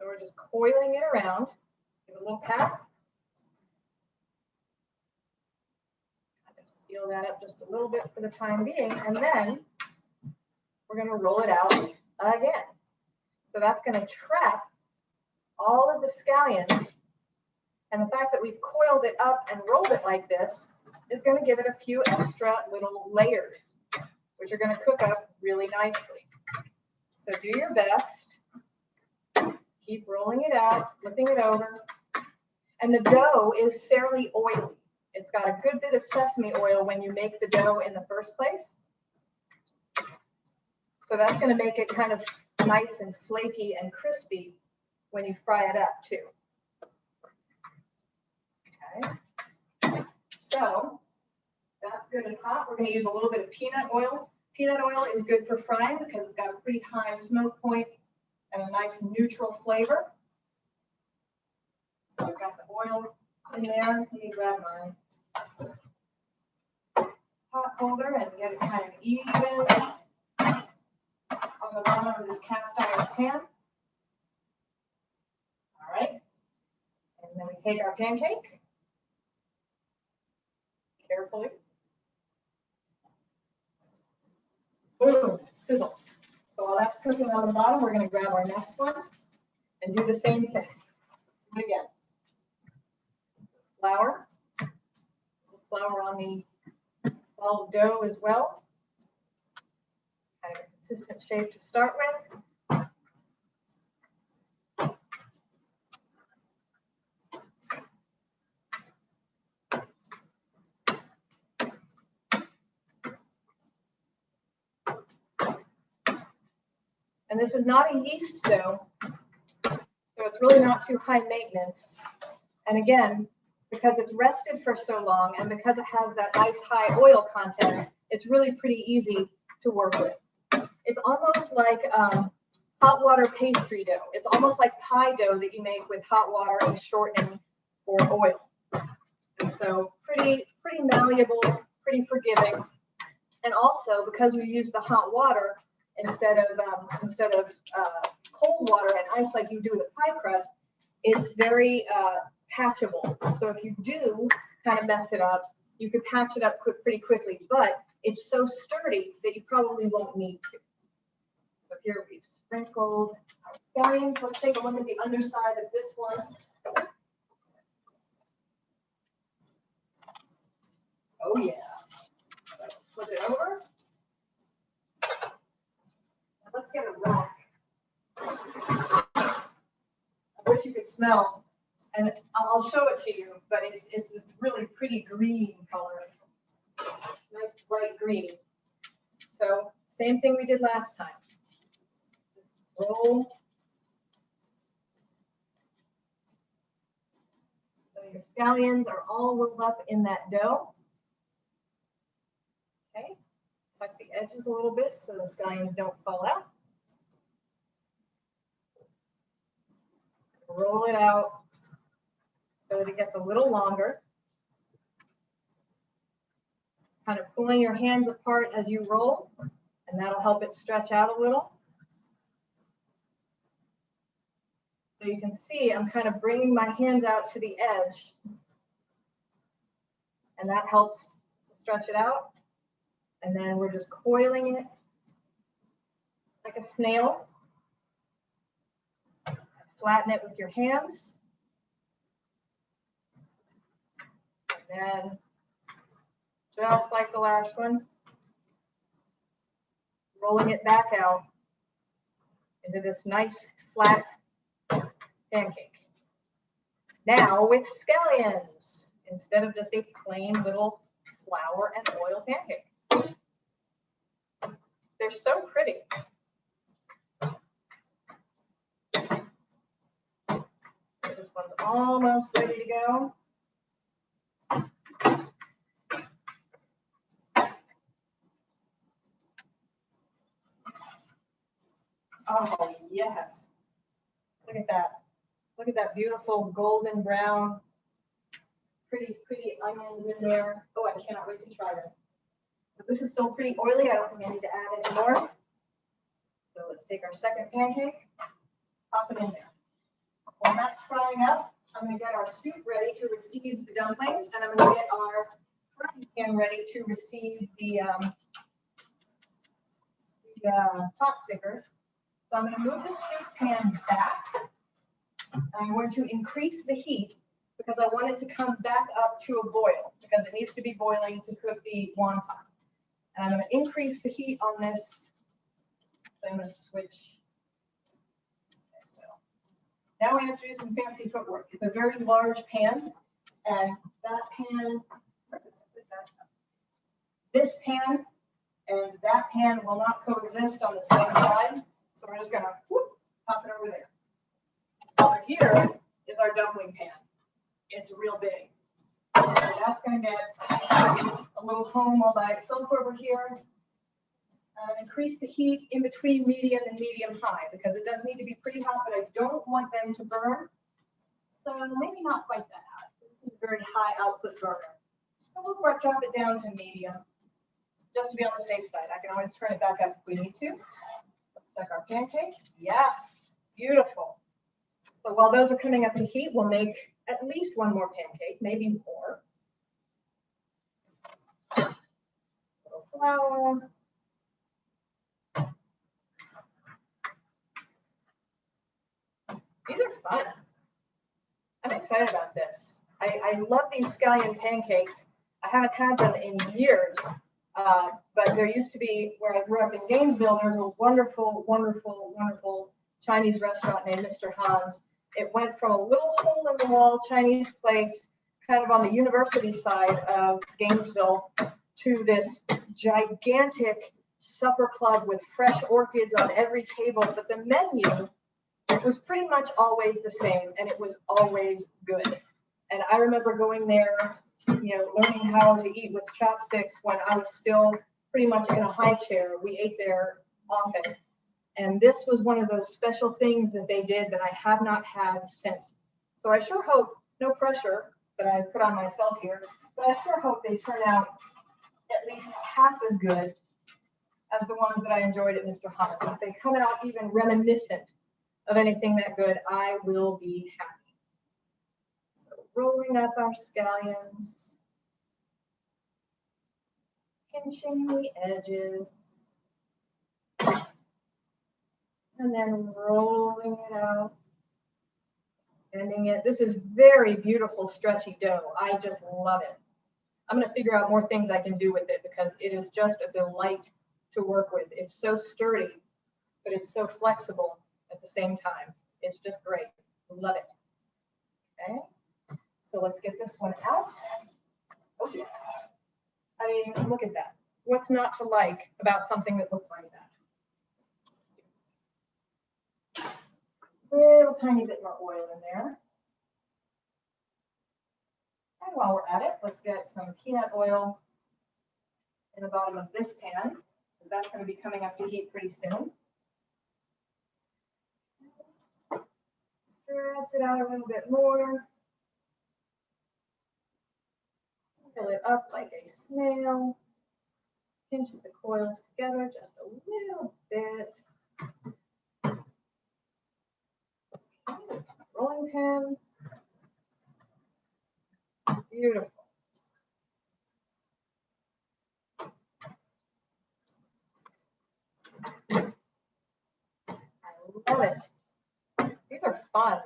So we're just coiling it around. Give it a little pat. Seal that up just a little bit for the time being, and then we're going to roll it out again. So that's going to trap all of the scallions, and the fact that we've coiled it up and rolled it like this is going to give it a few extra little layers, which are going to cook up really nicely. So do your best. Keep rolling it out, flipping it over. And the dough is fairly oily. It's got a good bit of sesame oil when you make the dough in the first place. So that's going to make it kind of nice and flaky and crispy when you fry it up too. Okay. So that's good and hot. We're going to use a little bit of peanut oil. Peanut oil is good for frying because it's got a pretty high smoke point and a nice neutral flavor. So I've got the oil in there. Let me grab my pot holder and get it kind of even on the bottom of this cast iron pan. All right. And then we take our pancake carefully. Boom, sizzle. So while that's cooking on the bottom, we're going to grab our next one and do the same thing. Do it again. Flour. Flour on the ball of dough as well. Kind of a consistent shape to start with. And this is not a yeast dough, so it's really not too high maintenance. And again, because it's rested for so long and because it has that nice high oil content, it's really pretty easy to work with. It's almost like hot water pastry dough. It's almost like pie dough that you make with hot water and shortening or oil. And so pretty malleable, pretty forgiving. And also because we use the hot water instead of cold water and ice like you do with a pie crust, it's very patchable. So if you do kind of mess it up, you could patch it up pretty quickly, but it's so sturdy that you probably won't need to. So here we've sprinkled our scallions. Let's take a look at the underside of this one. Oh yeah. So flip it over. Now let's get a rack. I wish you could smell. And I'll show it to you, but it's this really pretty green color. Nice bright green. So same thing we did last time. Roll. So your scallions are all rolled up in that dough. Okay. Tuck the edges a little bit so the scallions don't fall out. Roll it out so that it gets a little longer. Kind of pulling your hands apart as you roll, and that'll help it stretch out a little. So you can see I'm kind of bringing my hands out to the edge, and that helps stretch it out. And then we're just coiling it like a snail. Flatten it with your hands. And then, just like the last one, rolling it back out into this nice flat pancake. Now with scallions, instead of just a plain little flour and oil pancake. They're so pretty. This one's almost ready to go. Oh, yes. Look at that. Look at that beautiful golden brown, pretty onions in there. Oh, I cannot wait to try this. So this is still pretty oily. I don't think I need to add any more. So let's take our second pancake, pop it in there. While that's frying up, I'm going to get our soup ready to receive the dumplings, and I'm going to get our frying pan ready to receive the pot stickers. So I'm going to move the soup pan back. I'm going to increase the heat because I want it to come back up to a boil because it needs to be boiling to cook the wontons. And I'm going to increase the heat on this. So I'm going to switch. Okay, so now we have to do some fancy footwork. It's a very large pan, and that pan, this pan and that pan will not coexist on the same side. So we're just going to pop it over there. Over here is our dumpling pan. It's real big. So that's going to get a little home all by itself over here. Increase the heat in between medium and medium high because it does need to be pretty hot, but I don't want them to burn. So maybe not quite that hot. This is a very high output burner. So we'll drop it down to medium just to be on the safe side. I can always turn it back up if we need to. Let's check our pancake. Yes, beautiful. So while those are coming up to heat, we'll make at least one more pancake, maybe more. A little flour. These are fun. I'm excited about this. I love these scallion pancakes. I haven't had them in years, but there used to be, where I grew up in Gainesville, there's a wonderful, wonderful, wonderful Chinese restaurant named Mr. Han's. It went from a little hole in the wall Chinese place, kind of on the university side of Gainesville, to this gigantic supper club with fresh orchids on every table. But the menu, it was pretty much always the same, and it was always good. And I remember going there, learning how to eat with chopsticks when I was still pretty much in a high chair. We ate there often. And this was one of those special things that they did that I have not had since. So I sure hope, no pressure that I put on myself here, but I sure hope they turn out at least half as good as the ones that I enjoyed at Mr. Han's. If they come out even reminiscent of anything that good, I will be happy. So rolling up our scallions, pinching the edges, and then rolling it out, extending it. This is very beautiful, stretchy dough. I just love it. I'm going to figure out more things I can do with it because it is just a delight to work with. It's so sturdy, but it's so flexible at the same time. It's just great. Love it. Okay, so let's get this one out. Oh yeah. I mean, look at that. What's not to like about something that looks like that? Little tiny bit more oil in there. And while we're at it, let's get some peanut oil in the bottom of this pan. That's going to be coming up to heat pretty soon. Stretch it out a little bit more. Fill it up like a snail. Pinch the coils together just a little bit. Okay, rolling pin. Beautiful. I love it. These are fun.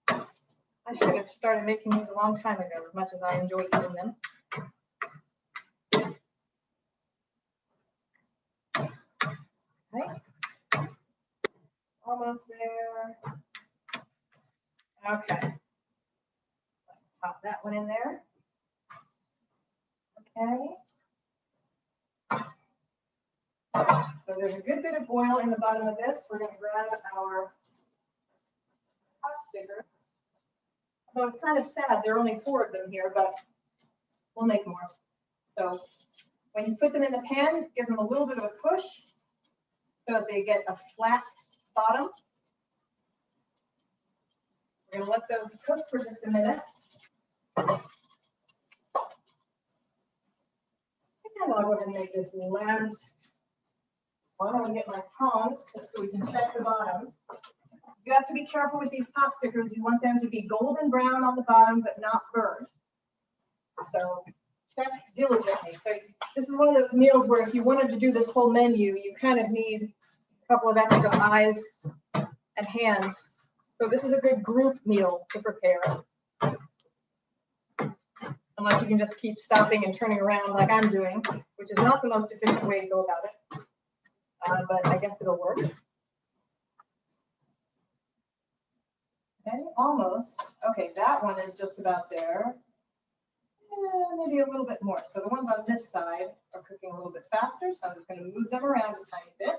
I should have started making these a long time ago, as much as I enjoy eating them. Okay. Almost there. Okay. Let's pop that one in there. Okay. So there's a good bit of oil in the bottom of this. We're going to grab our pot sticker. Although it's kind of sad, there are only 4 of them here, but we'll make more. So when you put them in the pan, give them a little bit of a push so that they get a flat bottom. We're going to let those cook for just a minute. And I'll go ahead and make this last one. I'm going to get my tongs so we can check the bottoms. You have to be careful with these pot stickers. You want them to be golden brown on the bottom, but not burned. So check diligently. So this is one of those meals where if you wanted to do this whole menu, you kind of need a couple of extra eyes and hands. So this is a good group meal to prepare. Unless you can just keep stopping and turning around like I'm doing, which is not the most efficient way to go about it. But I guess it'll work. Okay, almost. Okay, that one is just about there. Maybe a little bit more. So the ones on this side are cooking a little bit faster, so I'm just going to move them around a tiny bit.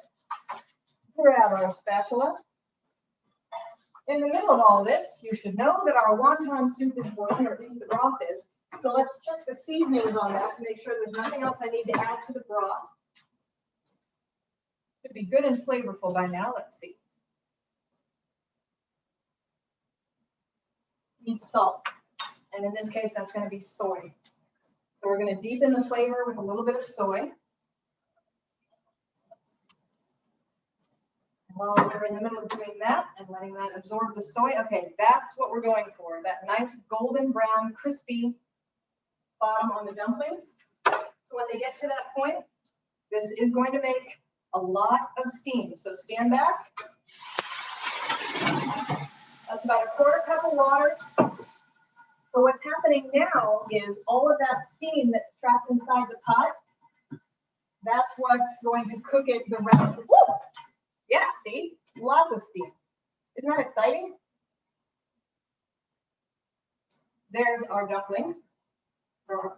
Grab our spatula. In the middle of all this, you should know that our wonton soup is boiling, or at least the broth is. So let's check the seasonings on that to make sure there's nothing else I need to add to the broth. Should be good and flavorful by now. Let's see. Need salt. And in this case, that's going to be soy. So we're going to deepen the flavor with a little bit of soy. And while we're in the middle of doing that and letting that absorb the soy, okay, that's what we're going for. That nice golden brown, crispy bottom on the dumplings. So when they get to that point, this is going to make a lot of steam. So stand back. That's about a quarter cup of water. So what's happening now is all of that steam that's trapped inside the pot, that's what's going to cook it the rest. Woo! Yeah, see? Lots of steam. Isn't that exciting? There's our dumpling. Our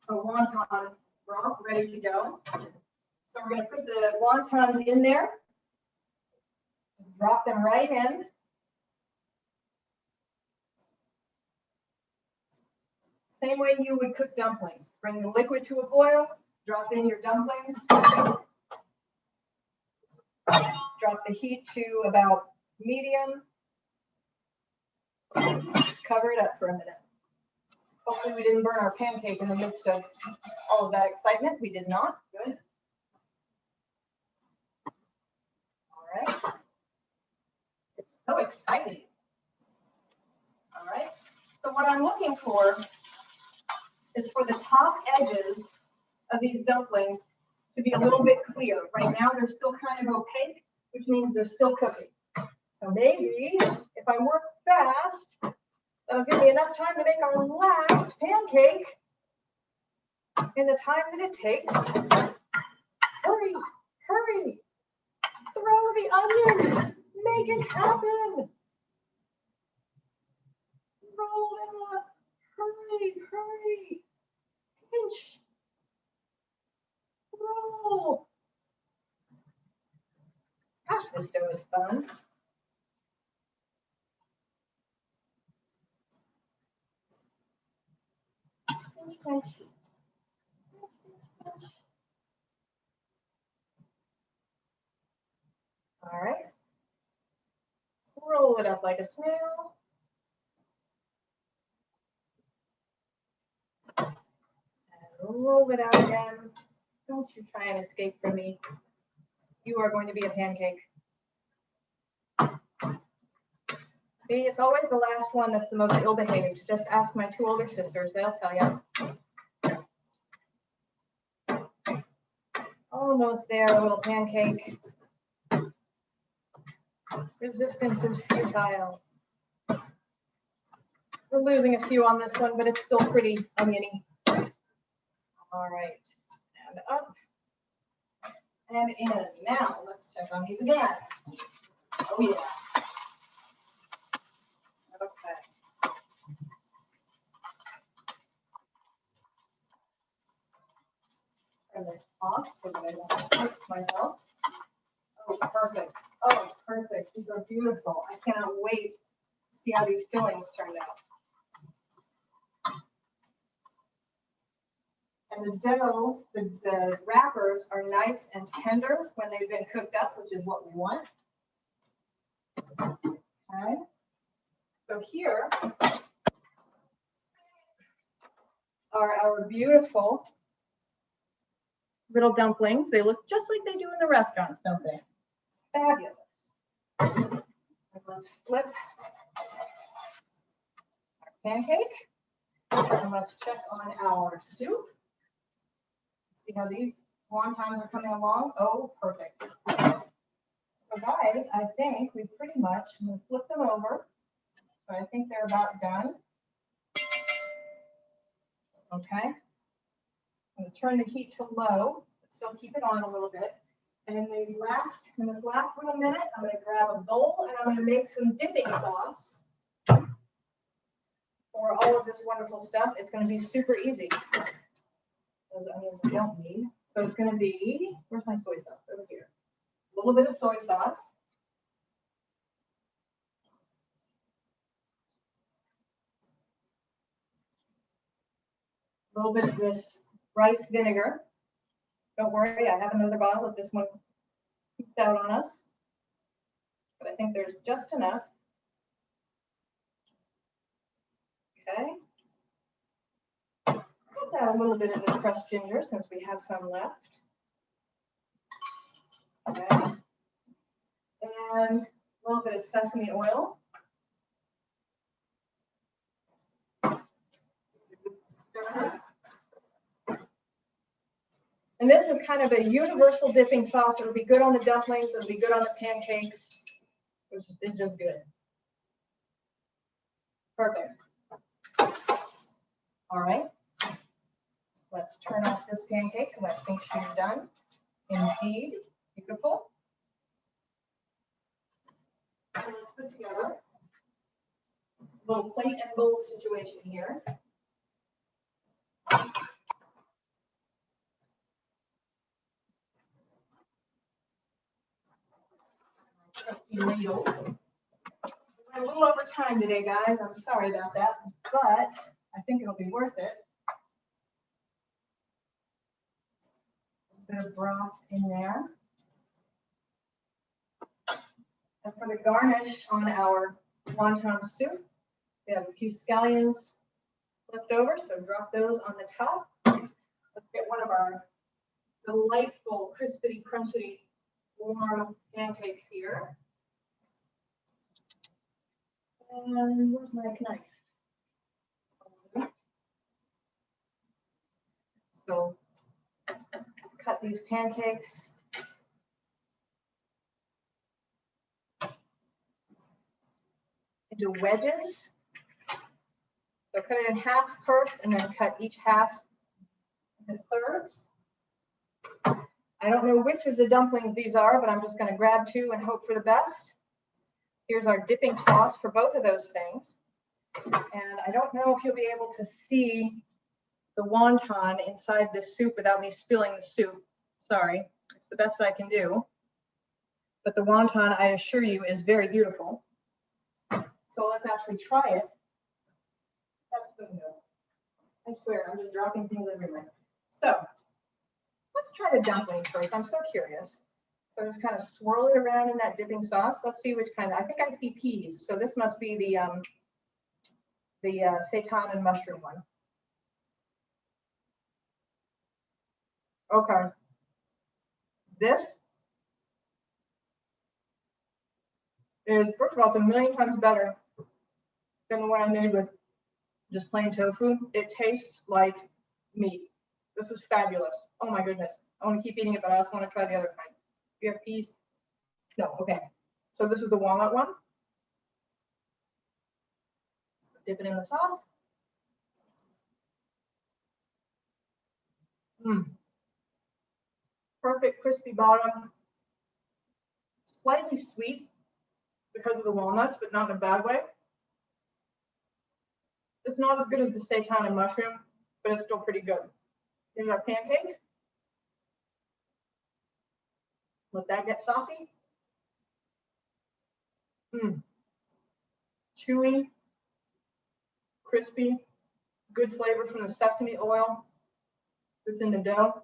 wonton broth ready to go. So we're going to put the wontons in there. Drop them right in. Same way you would cook dumplings. Bring the liquid to a boil, drop in your dumplings. Drop the heat to about medium. Cover it up for a minute. Hopefully we didn't burn our pancake in the midst of all of that excitement. We did not. Good. All right. It's so exciting. All right. So what I'm looking for is for the top edges of these dumplings to be a little bit clear. Right now they're still kind of opaque, which means they're still cooking. So maybe if I work fast, that'll give me enough time to make our last pancake in the time that it takes. Hurry, hurry, throw the onions, make it happen. Roll it up, hurry, hurry, pinch, roll. Gosh, this dough is fun. Pinch, pinch. All right. Roll it up like a snail. And roll it out again. Don't you try and escape from me. You are going to be a pancake. See, it's always the last one that's the most ill-behaved. Just ask my two older sisters, they'll tell you. Almost there, little pancake. Resistance is futile. We're losing a few on this one, but it's still pretty oniony. All right, and up and in. Now let's check on these again. Oh yeah. Okay. Turn this off so that I don't hurt myself. Oh, perfect. Oh, perfect. These are beautiful. I cannot wait to see how these fillings turned out. And the dough, the wrappers are nice and tender when they've been cooked up, which is what we want. Okay. So here are our beautiful little dumplings. They look just like they do in the restaurants, don't they? Fabulous. I'm Let's flip our pancake. And let's check on our soup. See how these wontons are coming along? Oh, perfect. So guys, I think we pretty much, I'm going to flip them over. So I think they're about done. Okay. I'm going to turn the heat to low, but still keep it on a little bit. And in this last little minute, I'm going to grab a bowl and I'm going to make some dipping sauce for all of this wonderful stuff. It's going to be super easy. Those onions I don't need. So it's going to be, where's my soy sauce? Over here. A little bit of soy sauce. A little bit of this rice vinegar. Don't worry, I have another bottle if this one peeks out on us. But I think there's just enough. Okay. Let's add a little bit of this crushed ginger since we have some left. Okay. And a little bit of sesame oil. And this is kind of a universal dipping sauce. It'll be good on the dumplings. It'll be good on the pancakes. It's just good. Perfect. All right. Let's turn off this pancake because I think she's done. Indeed. Beautiful. So let's put together a little plate and bowl situation here. Ladle. We're a little over time today, guys. I'm sorry about that, but I think it'll be worth it. A bit of broth in there. And for the garnish on our wonton soup, we have a few scallions left over, so drop those on the top. Let's get one of our delightful, crispity, crunchy, warm pancakes here. And where's my knife? So cut these pancakes into wedges. So cut it in half first and then cut each half into thirds. I don't know which of the dumplings these are, but I'm just going to grab two and hope for the best. Here's our dipping sauce for both of those things. And I don't know if you'll be able to see the wonton inside this soup without me spilling the soup. Sorry, it's the best I can do. But the wonton, I assure you, is very beautiful. So let's actually try it. That's good. I swear, I'm just dropping things everywhere. So let's try the dumplings first. I'm so curious. So just kind of swirl it around in that dipping sauce. Let's see which kind. I think I see peas. So this must be the seitan and mushroom one. Okay. This is, first of all, it's a million times better than the one I made with just plain tofu. It tastes like meat. This is fabulous. Oh my goodness. I want to keep eating it, but I also want to try the other kind. Do you have peas? No, okay. So this is the walnut one. Dip it in the sauce. Perfect crispy bottom. Slightly sweet because of the walnuts, but not in a bad way. It's not as good as the seitan and mushroom, but it's still pretty good. Here's our pancake. Let that get saucy. Chewy, crispy, good flavor from the sesame oil that's in the dough.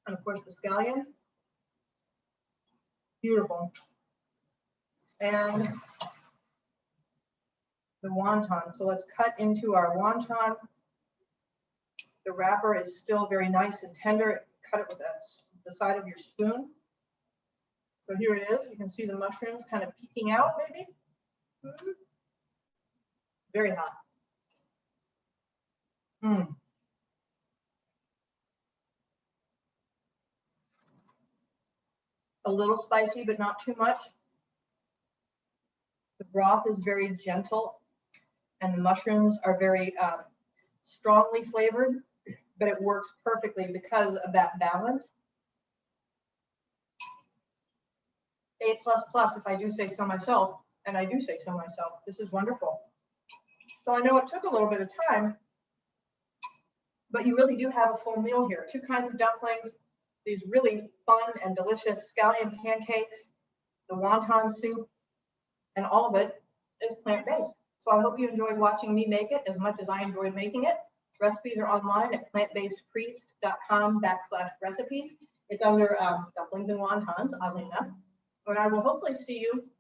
And of course the scallions. Beautiful. And the wonton. So let's cut into our wonton. The wrapper is still very nice and tender. Cut it with the side of your spoon. So here it is. You can see the mushrooms kind of peeking out, maybe. Very hot. A little spicy, but not too much. The broth is very gentle, and the mushrooms are very strongly flavored, but it works perfectly because of that balance. 8++ if I do say so myself, and I do say so myself. This is wonderful. So I know it took a little bit of time, but you really do have a full meal here. 2 kinds of dumplings, these really fun and delicious scallion pancakes, the wonton soup, and all of it is plant-based. So I hope you enjoyed watching me make it as much as I enjoyed making it. Recipes are online at plantbasedpriest.com/recipes. It's under dumplings and wontons, oddly enough. And I will hopefully see you,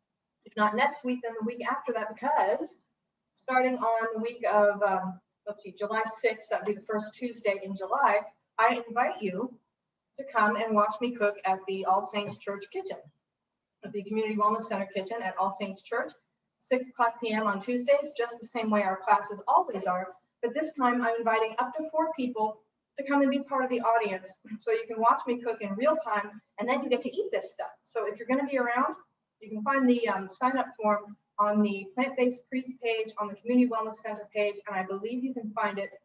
if not next week, then the week after that, because starting on the week of, July 6th, that would be the first Tuesday in July, I invite you to come and watch me cook at the All Saints Church kitchen, at the Community Wellness Center kitchen at All Saints Church, 6:00 p.m. on Tuesdays, just the same way our classes always are. But this time I'm inviting up to 4 people to come and be part of the audience. So you can watch me cook in real time, and then you get to eat this stuff. So if you're going to be around, you can find the sign up form on the Plant-Based Priest page, on the Community Wellness Center page, and I believe you can find it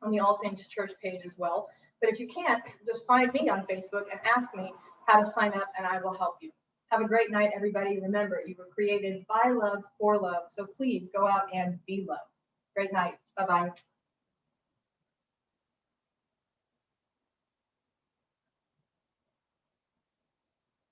on the All Saints Church page as well. But if you can't, just find me on Facebook and ask me how to sign up, and I will help you. Have a great night, everybody. Remember, you were created by love, for love. So please go out and be love. Great night. Bye-bye.